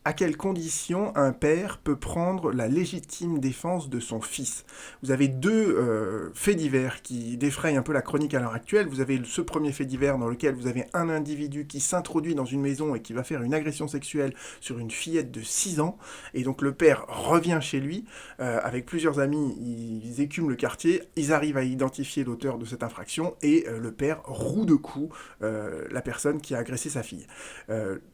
à quelles conditions un père peut prendre la légitime défense de son fils. Vous avez deux faits divers qui défrayent un peu la chronique à l'heure actuelle. Vous avez ce premier fait divers dans lequel vous avez un individu qui s'introduit dans une maison et qui va faire une agression sexuelle sur une fillette de 6 ans. Et donc le père revient chez lui avec plusieurs amis, ils écument le quartier, ils arrivent à identifier l'auteur de cette infraction et le père roue de coups la personne qui a agressé sa fille.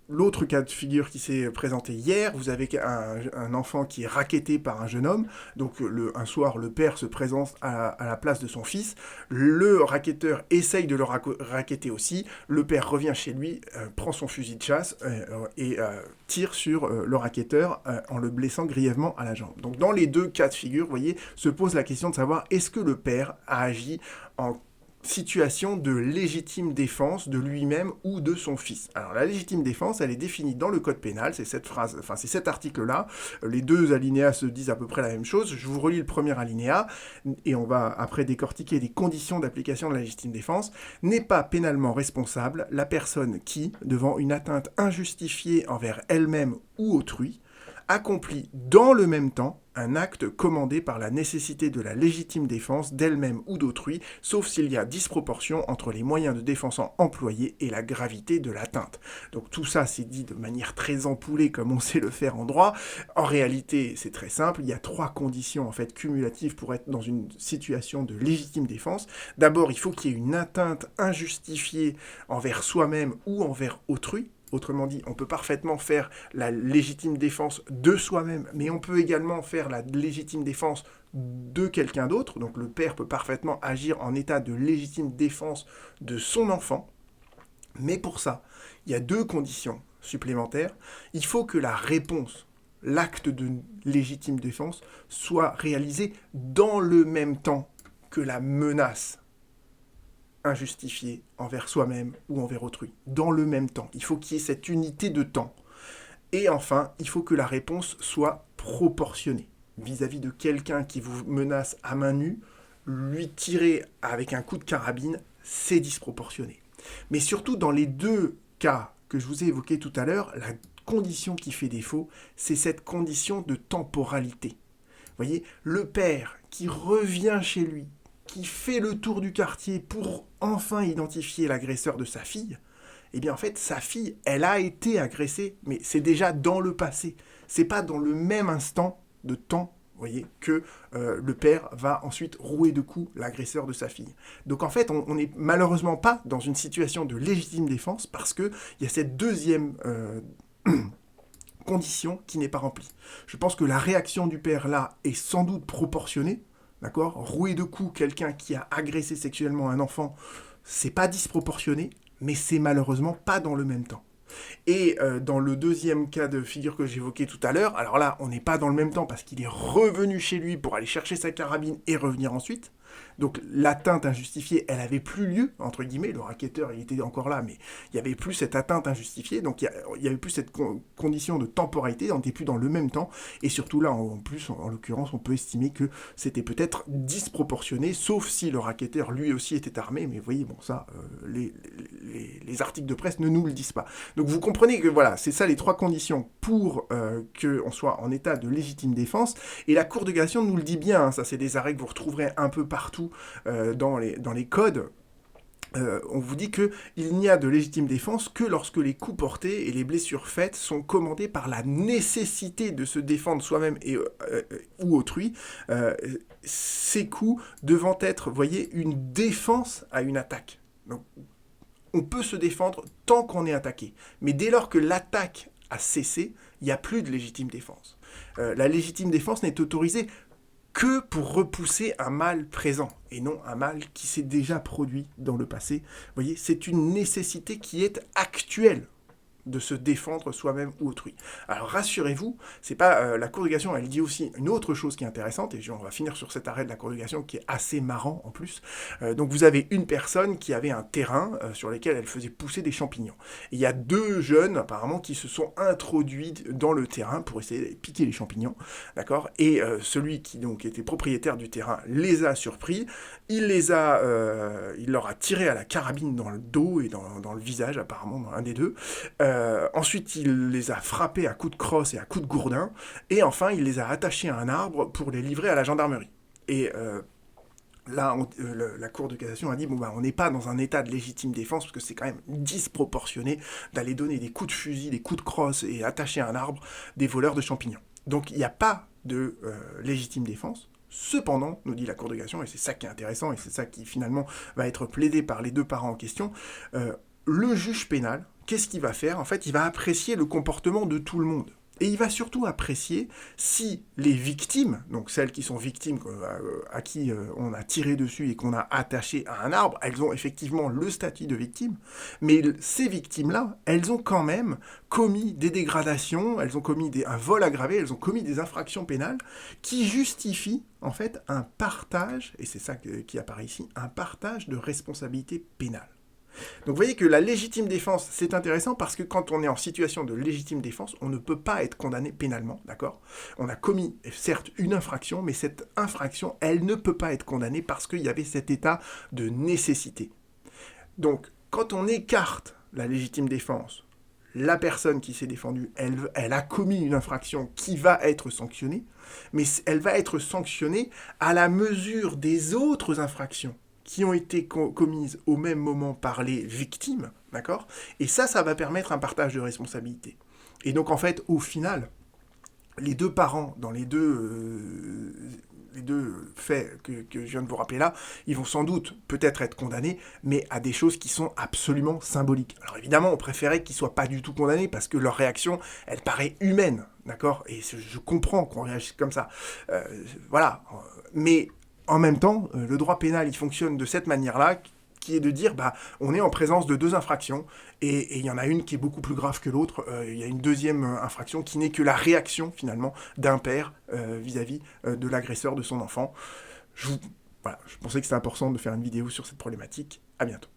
L'autre cas de figure qui s'est présenté hier, vous avez un enfant qui est racketté par un jeune homme, donc un soir le père se présente à la place de son fils, le racketteur essaye de le racketter aussi, le père revient chez lui, prend son fusil de chasse et tire sur le racketteur en le blessant grièvement à la jambe. Donc dans les deux cas de figure, vous voyez, se pose la question de savoir est-ce que le père a agi en situation de légitime défense de lui-même ou de son fils. Alors la légitime défense, elle est définie dans le code pénal, c'est cette phrase, enfin c'est cet article-là. Les deux alinéas se disent à peu près la même chose. Je vous relis le premier alinéa et on va après décortiquer les conditions d'application de la légitime défense. N'est pas pénalement responsable la personne qui, devant une atteinte injustifiée envers elle-même ou autrui, accomplit dans le même temps un acte commandé par la nécessité de la légitime défense d'elle-même ou d'autrui, sauf s'il y a disproportion entre les moyens de défense employés et la gravité de l'atteinte. Donc tout ça, c'est dit de manière très ampoulée, comme on sait le faire en droit. En réalité, c'est très simple. Il y a 3 conditions en fait cumulatives pour être dans une situation de légitime défense. D'abord, il faut qu'il y ait une atteinte injustifiée envers soi-même ou envers autrui. Autrement dit, on peut parfaitement faire la légitime défense de soi-même, mais on peut également faire la légitime défense de quelqu'un d'autre. Donc le père peut parfaitement agir en état de légitime défense de son enfant. Mais pour ça, il y a 2 conditions supplémentaires. Il faut que la réponse, l'acte de légitime défense, soit réalisé dans le même temps que la menace injustifié envers soi-même ou envers autrui, dans le même temps. Il faut qu'il y ait cette unité de temps. Et enfin, il faut que la réponse soit proportionnée. Vis-à-vis de quelqu'un qui vous menace à main nue, lui tirer avec un coup de carabine, c'est disproportionné. Mais surtout, dans les 2 cas que je vous ai évoqués tout à l'heure, la condition qui fait défaut, c'est cette condition de temporalité. Vous voyez, le père qui revient chez lui, qui fait le tour du quartier pour enfin identifier l'agresseur de sa fille, eh bien en fait, sa fille, elle a été agressée, mais c'est déjà dans le passé. C'est pas dans le même instant de temps, vous voyez, que le père va ensuite rouer de coups l'agresseur de sa fille. Donc en fait, on n'est malheureusement pas dans une situation de légitime défense parce qu'il y a cette deuxième condition qui n'est pas remplie. Je pense que la réaction du père là est sans doute proportionnée. D'accord. Rouer de coups quelqu'un qui a agressé sexuellement un enfant, c'est pas disproportionné, mais c'est malheureusement pas dans le même temps. Et dans le deuxième cas de figure que j'évoquais tout à l'heure, alors là, on n'est pas dans le même temps parce qu'il est revenu chez lui pour aller chercher sa carabine et revenir ensuite. Donc l'atteinte injustifiée, elle avait plus lieu, entre guillemets, le racketteur, il était encore là, mais il n'y avait plus cette atteinte injustifiée, donc il n'y avait plus cette condition de temporalité, on n'était plus dans le même temps, et surtout là, en plus, en l'occurrence, on peut estimer que c'était peut-être disproportionné, sauf si le racketteur, lui aussi, était armé, mais vous voyez, bon, ça, les articles de presse ne nous le disent pas. Donc vous comprenez que voilà, c'est ça les 3 conditions pour qu'on soit en état de légitime défense, et la Cour de cassation nous le dit bien, hein, ça c'est des arrêts que vous retrouverez un peu partout dans les codes. On vous dit qu'il n'y a de légitime défense que lorsque les coups portés et les blessures faites sont commandés par la nécessité de se défendre soi-même ou autrui, ces coups devant être, voyez, une défense à une attaque. Donc, on peut se défendre tant qu'on est attaqué. Mais dès lors que l'attaque a cessé, il n'y a plus de légitime défense. La légitime défense n'est autorisée que pour repousser un mal présent et non un mal qui s'est déjà produit dans le passé. Vous voyez, c'est une nécessité qui est actuelle de se défendre soi-même ou autrui. Alors rassurez-vous, c'est pas la Cour de cassation, elle dit aussi une autre chose qui est intéressante, et on va finir sur cet arrêt de la Cour de cassation qui est assez marrant en plus. Donc vous avez une personne qui avait un terrain sur lequel elle faisait pousser des champignons. Et il y a 2 jeunes apparemment qui se sont introduits dans le terrain pour essayer de piquer les champignons, d'accord. Et celui qui donc était propriétaire du terrain les a surpris, il leur a tiré à la carabine dans le dos et dans le visage apparemment, dans un des deux. Ensuite, il les a frappés à coups de crosse et à coups de gourdin. Et enfin, il les a attachés à un arbre pour les livrer à la gendarmerie. Et là, la Cour de cassation a dit, bon, bah, on n'est pas dans un état de légitime défense, parce que c'est quand même disproportionné d'aller donner des coups de fusil, des coups de crosse et attacher à un arbre des voleurs de champignons. Donc, il n'y a pas de légitime défense. Cependant, nous dit la Cour de cassation, et c'est ça qui est intéressant, et c'est ça qui finalement va être plaidé par les deux parents en question, le juge pénal, qu'est-ce qu'il va faire? En fait, il va apprécier le comportement de tout le monde. Et il va surtout apprécier si les victimes, donc celles qui sont victimes à qui on a tiré dessus et qu'on a attaché à un arbre, elles ont effectivement le statut de victime, mais ces victimes-là, elles ont quand même commis des dégradations, elles ont commis un vol aggravé, elles ont commis des infractions pénales qui justifient en fait un partage, et c'est ça qui apparaît ici, un partage de responsabilité pénale. Donc vous voyez que la légitime défense, c'est intéressant parce que quand on est en situation de légitime défense, on ne peut pas être condamné pénalement, d'accord? On a commis, certes, une infraction, mais cette infraction, elle ne peut pas être condamnée parce qu'il y avait cet état de nécessité. Donc, quand on écarte la légitime défense, la personne qui s'est défendue, elle a commis une infraction qui va être sanctionnée, mais elle va être sanctionnée à la mesure des autres infractions qui ont été commises au même moment par les victimes, d'accord? Et ça va permettre un partage de responsabilité. Et donc, en fait, au final, les deux parents, dans les deux faits que je viens de vous rappeler là, ils vont sans doute peut-être être condamnés, mais à des choses qui sont absolument symboliques. Alors évidemment, on préférait qu'ils ne soient pas du tout condamnés, parce que leur réaction, elle paraît humaine, d'accord? Et je comprends qu'on réagisse comme ça. Voilà. Mais en même temps, le droit pénal, il fonctionne de cette manière-là, qui est de dire, bah, on est en présence de deux infractions, et il y en a une qui est beaucoup plus grave que l'autre. Il y a une deuxième infraction qui n'est que la réaction, finalement, d'un père vis-à-vis de l'agresseur de son enfant. Voilà, je pensais que c'était important de faire une vidéo sur cette problématique. À bientôt.